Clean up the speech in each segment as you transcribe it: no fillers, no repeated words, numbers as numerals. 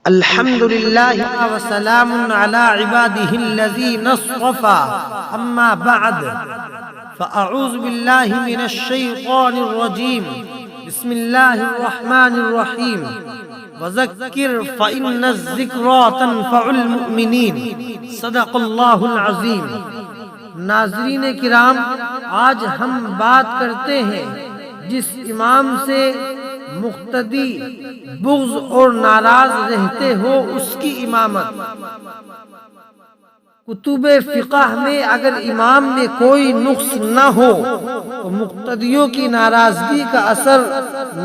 الحمد للہ وسلام علی عبادہ الذین اصطفى اما بعد فاعوذ باللہ من الشیطان الرجیم بسم اللہ الرحمن الرحیم وذکر فإن الذکرى تنفع المؤمنین صدق اللہ العظیم۔ ناظرین کرام، آج ہم بات کرتے ہیں جس امام سے مقتدی بغض اور ناراض رہتے ہو اس کی امامت۔ کتب فقہ میں اگر امام میں کوئی نقص نہ ہو تو مقتدیوں کی ناراضگی کا اثر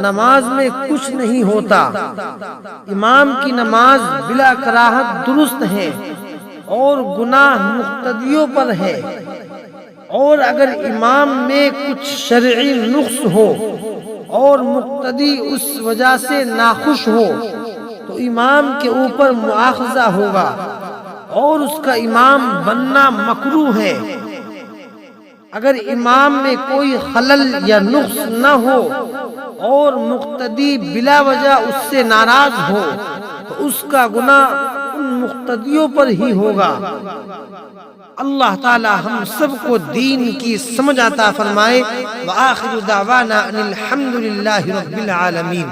نماز میں کچھ نہیں ہوتا۔ امام کی نماز بلا کراہت درست ہے اور گناہ مقتدیوں پر ہے، اور اگر امام میں کچھ شرعی نقص ہو اور مقتدی اس وجہ سے ناخوش ہو تو امام کے اوپر مؤاخذہ ہوگا اور اس کا امام بننا مکروہ ہے۔ اگر امام میں کوئی خلل یا نقص نہ ہو اور مقتدی بلا وجہ اس سے ناراض ہو تو اس کا گناہ ان مقتدیوں پر ہی ہوگا۔ اللہ تعالی ہم سب کو دین کی سمجھ عطا فرمائے۔ وآخر دعوانا ان الحمد للہ رب العالمین۔